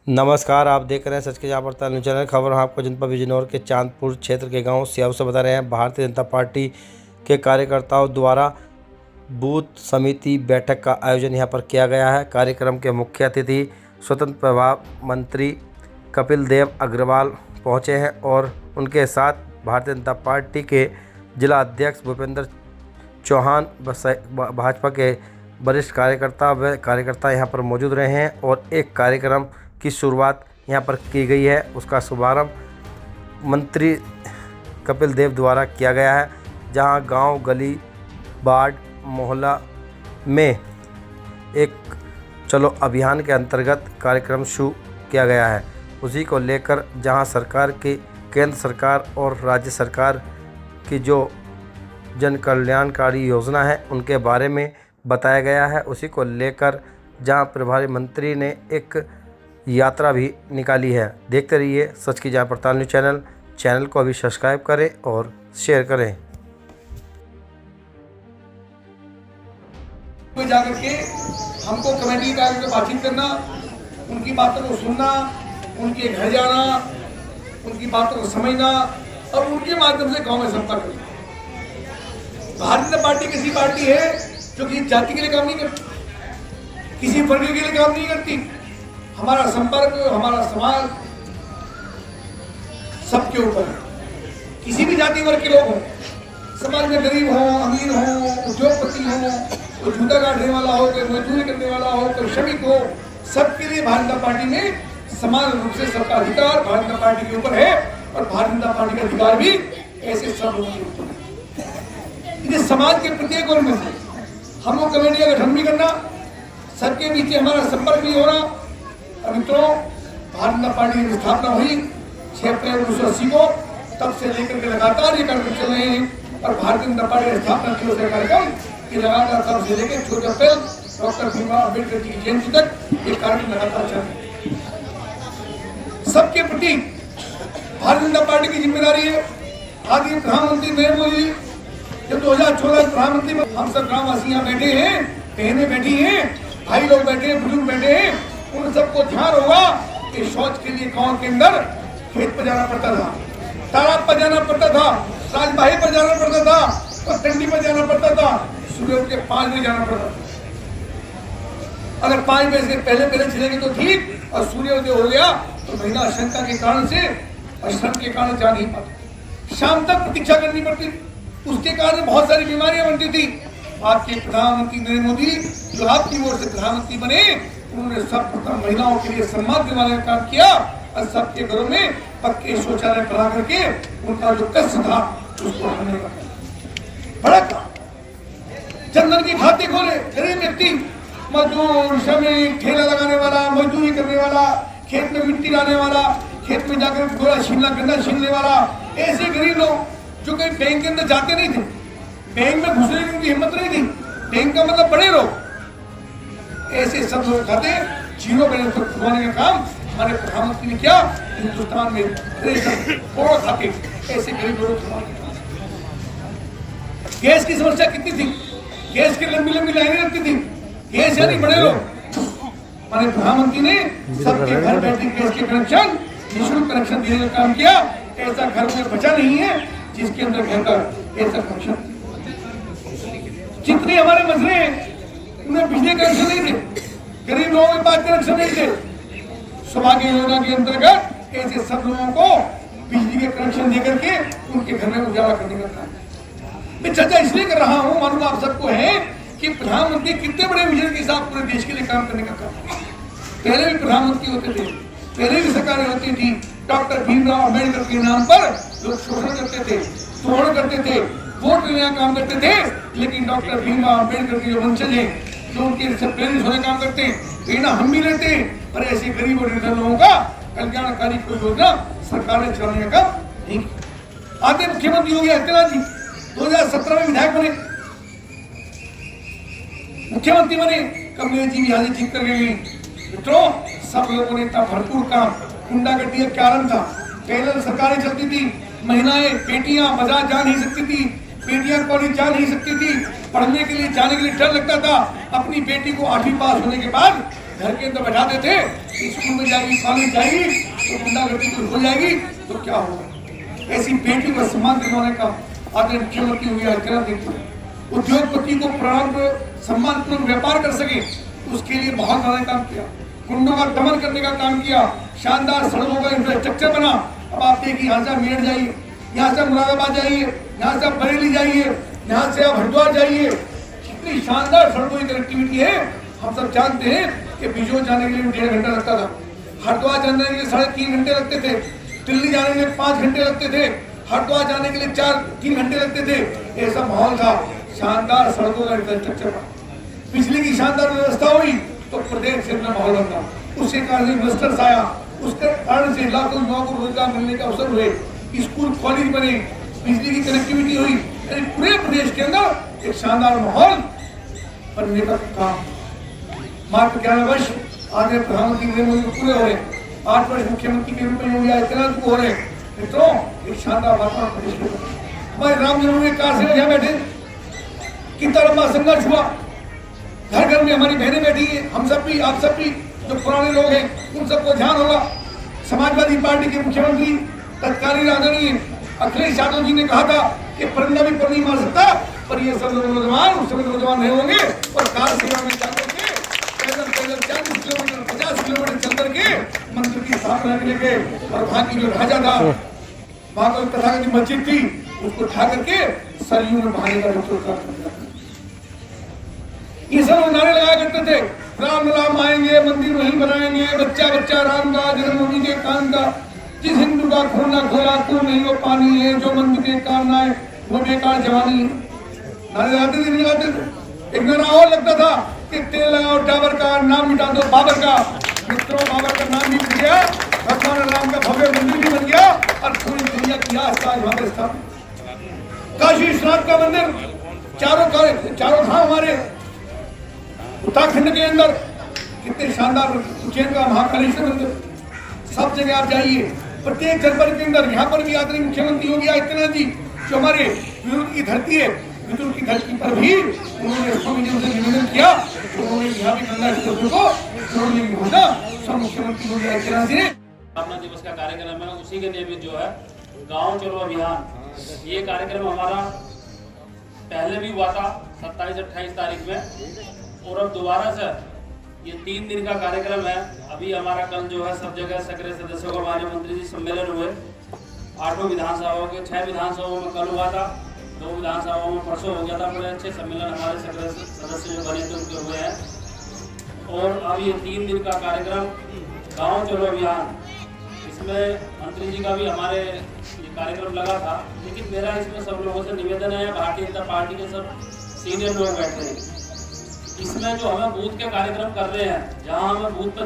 नमस्कार, आप देख रहे हैं सच के जहाँ पड़ता न्यूज़ चैनल। खबर आपको जनपद बिजनौर के चांदपुर क्षेत्र के गांव सियाव से बता रहे हैं। भारतीय जनता पार्टी के कार्यकर्ताओं द्वारा बूथ समिति बैठक का आयोजन यहां पर किया गया है। कार्यक्रम के मुख्य अतिथि स्वतंत्र प्रभार मंत्री कपिल देव अग्रवाल पहुंचे हैं और उनके साथ भारतीय जनता पार्टी के जिला अध्यक्ष भूपेंद्र चौहान, भाजपा के वरिष्ठ कार्यकर्ता यहां पर मौजूद रहे हैं और एक कार्यक्रम की शुरुआत यहां पर की गई है। उसका शुभारंभ मंत्री कपिल देव द्वारा किया गया है, जहां गांव, गली, वार्ड, मोहल्ला में एक चलो अभियान के अंतर्गत कार्यक्रम शुरू किया गया है। उसी को लेकर जहां सरकार की, केंद्र सरकार और राज्य सरकार की जो जन कल्याणकारी योजना है उनके बारे में बताया गया है। उसी को लेकर जहां प्रभारी मंत्री ने एक यात्रा भी निकाली है। देखते रहिए सच की जांच पड़ताल न्यूज़ चैनल को अभी सब्सक्राइब करें और शेयर करें। जाकर के हमको कमेटी का बातचीत करना, उनकी बातों को सुनना, उनके घर जाना, उनकी बातों को समझना और उनके माध्यम से गांव में संपर्क करना। भारतीय जनता पार्टी किसी पार्टी है जो किसी जाति के लिए काम नहीं करती, किसी वर्ग के लिए काम नहीं करती। हमारा संपर्क, हमारा समाज सबके ऊपर है। किसी भी जाति वर्ग के लोग हों, समाज में गरीब हो, अमीर हो, उद्योगपति हो, कोई जूता काटने वाला हो, कोई मजदूरी करने वाला हो, कोई श्रमिक हो, सबके लिए भारतीय जनता पार्टी में समान रूप से सबका अधिकार भारतीय जनता पार्टी के ऊपर है और भारतीय जनता पार्टी का अधिकार भी ऐसे सब लोगों के ऊपर है। समाज के प्रत्येक वर्ग में से हम लोग कमेटी का गठन भी करना, सबके बीच हमारा संपर्क भी होना। मित्रों, भारतीय जनता पार्टी की स्थापना हुई 6 अप्रैल 1980 को, तब से लेकर के लगातार ये कार्यक्रम चल रहे हैं और भारतीय जनता पार्टी की स्थापना दिवस का कार्यक्रम ये लगातार तब से लेकर 14 अप्रैल डॉक्टर भीमराव अम्बेडकर जी की जयंती तक ये कार्यक्रम लगातार चल रहे हैं। सबके प्रति भारतीय जनता पार्टी की जिम्मेदारी है। आज ये प्रधानमंत्री नरेंद्र मोदी जब 2014 प्रधानमंत्री, हम सब ग्रामवासी यहाँ बैठे हैं, बहनें बैठी हैं, भाई लोग बैठे हैं, बुजुर्ग बैठे हैं, उन सबको ध्यान होगा कि शौच के लिए गांव के अंदर खेत पर जाना पड़ता था, तालाब पर जाना पड़ता था, राजबाही पर जाना पड़ता था और टंडी पर जाना पड़ता था। सुबह उठ के 5 बजे जाना पड़ता था। अगर 5 बजे से पहले चलेंगे तो ठीक, और सूर्योदय हो गया तो महिला आशंका के कारण से और श्रम के कारण जा नहीं पाती, शाम तक प्रतीक्षा करनी पड़ती। उसके कारण बहुत सारी बीमारियां बनती थी। आपके प्रधानमंत्री नरेंद्र मोदी जो आपकी ओर से प्रधानमंत्री बने, उन्होंने सब महिलाओं के लिए सम्मान दिलाने का काम किया और सबके घरों में पक्के शौचालय बना करके उनका जो कष्ट था उसको हटाने का बड़ा काम। जनधन की खाते खोले, गरीब व्यक्ति, मजदूर, श्रमिक, ठेला लगाने वाला, मजदूरी करने वाला, खेत में मिट्टी लाने वाला, खेत में जाकर गोला छीनना, गन्ना छीनने वाला, ऐसे गरीब लोग जो कहीं बैंक के अंदर जाते नहीं थे, बैंक में घुसने की उनकी हिम्मत नहीं थी, बैंक का मतलब बड़े लोग, ऐसे सब लोग खाते 0 बैलेंस पर खुलवाने का काम हमारे प्रधानमंत्री ने किया। हिंदुस्तान में करोड़ों खाते ऐसे गरीब लोगों को। गैस की समस्या कितनी थी, गैस की लंबी लंबी लाइनें लगती थी, गैस यानी बड़े लोग, हमारे प्रधानमंत्री ने सबके घर बैठे गैस के कनेक्शन, निःशुल्क कनेक्शन देने का काम किया। ऐसा घर में बचा नहीं है जिसके अंदर घर का ऐसा कनेक्शन। जितने हमारे मसले हैं उन्हें बिजली कनेक्शन नहीं थे, गरीब लोगों के पास कनेक्शन नहीं थे। सौभाग्य योजना के अंतर्गत ऐसे सब लोगों को बिजली के कनेक्शन देकर के उनके घर में उजाला करने का काम। मैं चर्चा इसलिए कर रहा हूँ, मालूम आप सबको है कि प्रधानमंत्री कितने बड़े विजन के साथ पूरे देश के लिए काम करने का काम। पहले भी प्रधानमंत्री होते थे, पहले भी सरकारें होती थी, डॉक्टर भीमराव अम्बेडकर के नाम पर लोग शोषण करते थे, तोड़ करते थे, वोट लेने का काम करते थे, लेकिन डॉक्टर भीमराव अम्बेडकर के जो वंशज हैं, जो उनके से प्रेरित होने काम करते हैं, प्रेरणा हम भी लेते हैं। पर ऐसे गरीब और निर्धन लोगों का कल्याणकारी कोई योजना सरकार ने चलाने का नहीं। आते मुख्यमंत्री योगी आदित्यनाथ जी 2017 में विधायक बने, मुख्यमंत्री बने, कमलेश जी भी हाजिर जीत कर गए। मित्रों, सब लोगों ने इतना भरपूर काम, गुंडागर्दी का कारण था, पहले सरकारें चलती थी, महिलाएं, बेटियां बाजार जा नहीं सकती थी, बेटियां कॉलेज जा नहीं सकती थी, पढ़ने के लिए जाने के लिए डर लगता था। अपनी बेटी को 8वीं पास होने के बाद घर के अंदर बैठाते थे स्कूल में जाएगी, कॉलेज जाएगी तो गुंडागर्दी तो हो जाएगी तो क्या होगा। ऐसी बेटी को सम्मान दिलवाने का आदरणीय मुख्यमंत्री हुई आचरण देखते हैं। उद्योगपति को प्रारंभ सम्मानपूर्ण व्यापार कर सके उसके लिए बहुत बड़ा काम किया। गुंडों का दमन करने का काम किया। शानदार सड़कों का इंफ्रास्ट्रक्चर बना। अब आप देखिए यहाँ से मेरठ जाइए, यहाँ से मुरादाबाद जाइए, यहाँ से बरेली जाइए, यहाँ से आप हरिद्वार जाइए, कितनी शानदार सड़कों की कनेक्टिविटी है। हम सब जानते हैं कि बिजोर जाने के लिए 1.5 घंटा लगता था, हरिद्वार जाने के लिए 3.5 घंटे लगते थे, दिल्ली जाने के लिए 5 घंटे लगते थे, हरिद्वार जाने के लिए 3 घंटे लगते थे। ऐसा माहौल था, शानदार सड़कों का इंफ्रास्ट्रक्चर बना, बिजली की शानदार व्यवस्था हुई तो प्रदेश से अपना माहौल बना। उसके कारण इन्वेस्टर्स आया, उसके कारण से लाखों युवाओं को रोजगार मिलने के अवसर हुए, स्कूल कॉलेज बने, बिजली की कनेक्टिविटी हुई। पूरे प्रदेश के अंदर एक शानदार माहौल बनने का काम। मात्र 11 वर्ष आगे प्रधानमंत्री नरेंद्र मोदी पूरे हो रहे, 8 वर्ष मुख्यमंत्री के रूप में योगी आदित्यनाथ को हो रहे। मित्रों, एक शानदार वातावरण प्रदेश में। हमारे राम जन्मभूमि कार से यहाँ बैठे, कितना लंबा संघर्ष हुआ। घर घर में हमारी बहनें बैठी है, हम सब भी, आप सब भी, जो पुराने लोग हैं उन सबको ध्यान होगा। समाजवादी पार्टी के मुख्यमंत्री तत्कालीन आदरणीय अखिलेश यादव जी ने कहा था कि परिंदा भी पर नहीं मार सकता, पर ये सब नौजवान उस समय नौजवान नहीं होंगे और कार सेवा में जाकर के पैदल 40 किलोमीटर 50 किलोमीटर चल करके मंदिर की स्थापना के लिए। और वहाँ की जो राजा था, वहाँ पर तथाकथित मस्जिद थी, उसको उठा करके सरयू में बहाने का नेतृत्व। ये सब नारे लगाया करते थे, राम राम आएंगे, मंदिर वहीं बनाएंगे, बच्चा बच्चा राम का, जन्मभूमि के कान का, जिस हिंदू का खून ना खोला तू नहीं वो पानी है, जो मंदिर के काम ना है वो बेकार जवानी है। नारे लगाते थे, लगाते थे। एक नारा और लगता था कि तेल लगाओ टावर का, नाम मिटा दो बाबर का। मित्रों, बाबर का नाम भी मिट गया, भगवान राम का भव्य मंदिर भी बन गया और पूरी दुनिया की आस्था आज वहां पर स्थापित। काशी विश्वनाथ का मंदिर, चारों धाम हमारे उत्तराखंड के अंदर कितने शानदार, उज्जैन का महाकालेश्वर मंदिर, सब जगह आप जाइए, प्रत्येक जनपद के अंदर। यहाँ पर भी आदरणीय मुख्यमंत्री योगी आदित्यनाथ जी जो हमारे विदुर की धरती है, विदुर की धरती पर भी उन्होंने स्वामी जी से निवेदन किया, उन्होंने यहाँ भी गंगा स्त्रोत को जोड़ने की घोषणा सब मुख्यमंत्री योगी आदित्यनाथ जी ने। स्थापना दिवस का कार्यक्रम है, उसी के निमित्त जो है गाँव चलो अभियान, ये कार्यक्रम हमारा पहले भी हुआ था 27-28 तारीख में, और अब दोबारा से ये 3 दिन का कार्यक्रम है। अभी हमारा कल जो है सब जगह सक्रिय सदस्यों का माननीय मंत्री जी सम्मेलन हुए, 8 विधानसभाओं के, 6 विधानसभाओं में कल हुआ था, 2 विधानसभाओं में परसों हो गया था। बड़े अच्छे सम्मेलन हमारे सक्रिय सदस्य जो बने थे उनके हुए हैं। और अब ये 3 दिन का कार्यक्रम गाँव चलो अभियान, इसमें मंत्री जी का भी हमारे ये कार्यक्रम लगा था, लेकिन मेरा इसमें सब लोगों से निवेदन है, भारतीय जनता पार्टी के सब सीनियर लोग बैठे हैं, इसमें जो हमें बूथ के कार्यक्रम कर रहे हैं, जहां हमें बूथ पर